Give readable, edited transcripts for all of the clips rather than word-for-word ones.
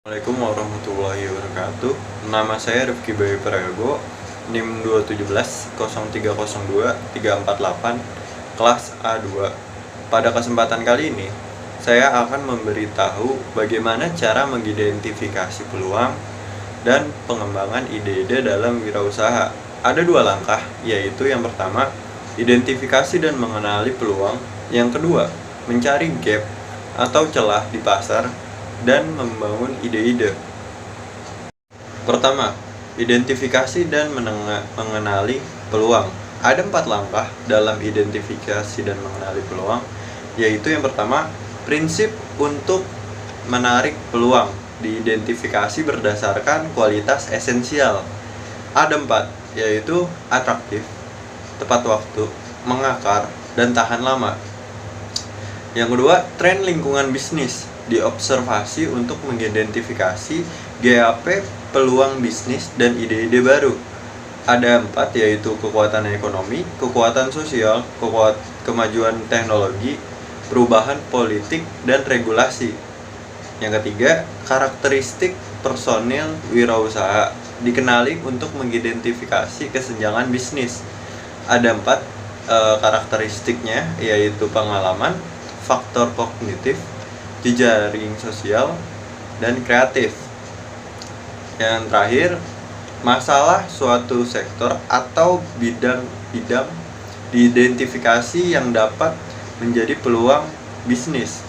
Assalamualaikum warahmatullahi wabarakatuh. Nama saya Rifki Bayu Prayogo, NIM 217 0302 348, kelas A2. Pada kesempatan kali ini, saya akan memberitahu bagaimana cara mengidentifikasi peluang dan pengembangan ide-ide dalam wirausaha. Ada dua langkah, yaitu yang pertama, identifikasi dan mengenali peluang. Yang kedua, mencari gap atau celah di pasar dan membangun ide-ide. Pertama, identifikasi dan mengenali peluang. Ada 4 langkah dalam identifikasi dan mengenali peluang, yaitu yang pertama, prinsip untuk menarik peluang diidentifikasi berdasarkan kualitas esensial. Ada 4, yaitu atraktif, tepat waktu, mengakar, dan tahan lama. Yang kedua, tren lingkungan bisnis diobservasi untuk mengidentifikasi GAP, peluang bisnis, dan ide-ide baru. Ada 4, yaitu kekuatan ekonomi, kekuatan sosial, kemajuan teknologi, perubahan politik, dan regulasi. Yang ketiga, karakteristik personil wirausaha dikenali untuk mengidentifikasi kesenjangan bisnis. Ada 4 karakteristiknya, yaitu pengalaman, faktor kognitif, jejaring sosial, dan kreatif. Yang terakhir, masalah suatu sektor atau bidang diidentifikasi yang dapat menjadi peluang bisnis.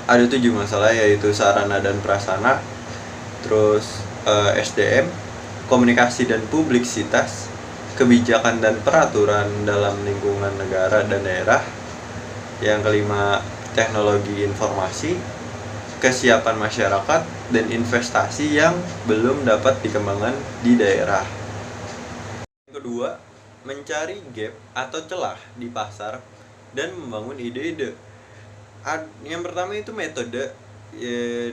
Ada 7 masalah, yaitu sarana dan prasarana, terus SDM, komunikasi dan publisitas, kebijakan dan peraturan dalam lingkungan negara dan daerah. Yang kelima, teknologi informasi, kesiapan masyarakat, dan investasi yang belum dapat dikembangkan di daerah. Yang kedua, mencari gap atau celah di pasar dan membangun ide-ide. Yang pertama itu metode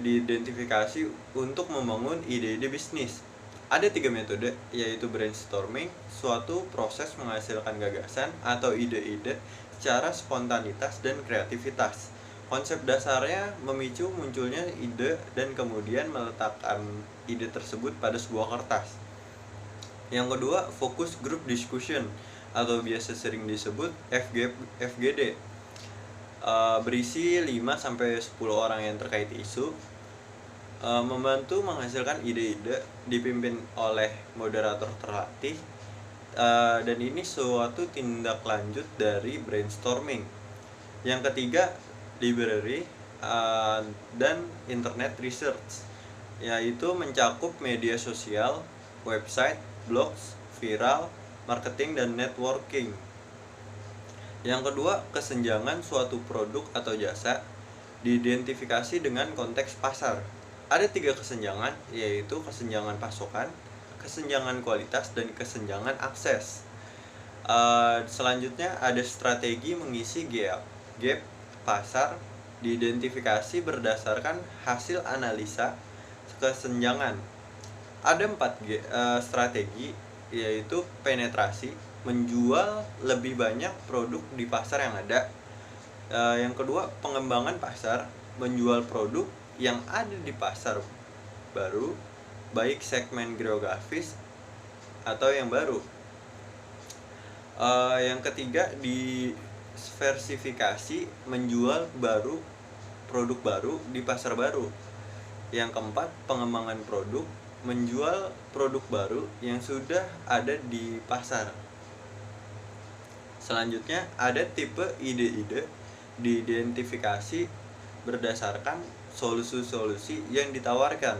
diidentifikasi untuk membangun ide-ide bisnis. Ada 3 metode, yaitu brainstorming, suatu proses menghasilkan gagasan atau ide-ide secara spontanitas dan kreativitas. Konsep dasarnya memicu munculnya ide dan kemudian meletakkan ide tersebut pada sebuah kertas. Yang kedua, focus group discussion atau biasa sering disebut FGD. Berisi 5-10 orang yang terkait isu, membantu menghasilkan ide-ide, dipimpin oleh moderator terlatih, dan ini suatu tindak lanjut dari brainstorming. Yang ketiga, library dan internet research, yaitu mencakup media sosial, website, blogs, viral, marketing, dan networking. Yang kedua, kesenjangan suatu produk atau jasa diidentifikasi dengan konteks pasar. Ada 3 kesenjangan, yaitu kesenjangan pasokan, kesenjangan kualitas, dan kesenjangan akses. Selanjutnya ada strategi mengisi gap pasar diidentifikasi berdasarkan hasil analisa kesenjangan. Ada 4 strategi, yaitu penetrasi, menjual lebih banyak produk di pasar yang ada. Yang kedua, pengembangan pasar, menjual produk yang ada di pasar baru, baik segmen geografis atau yang baru. Yang ketiga, diversifikasi, menjual produk baru di pasar baru. Yang keempat, pengembangan produk, menjual produk baru yang sudah ada di pasar. Selanjutnya ada tipe ide-ide diidentifikasi berdasarkan solusi-solusi yang ditawarkan.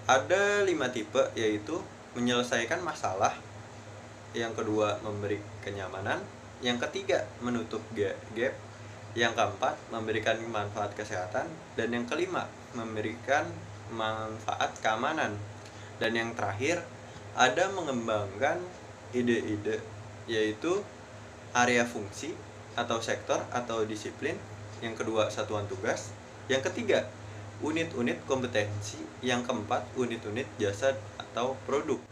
Ada 5 tipe, yaitu menyelesaikan masalah, yang kedua memberi kenyamanan, yang ketiga menutup gap, yang keempat memberikan manfaat kesehatan, dan yang kelima memberikan manfaat keamanan, dan yang terakhir ada mengembangkan ide-ide, yaitu area fungsi atau sektor atau disiplin, yang kedua satuan tugas, yang ketiga unit-unit kompetensi, yang keempat unit-unit jasa atau produk.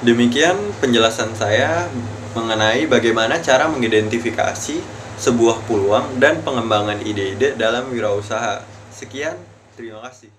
Demikian penjelasan saya mengenai bagaimana cara mengidentifikasi sebuah peluang dan pengembangan ide-ide dalam wirausaha. Sekian, terima kasih.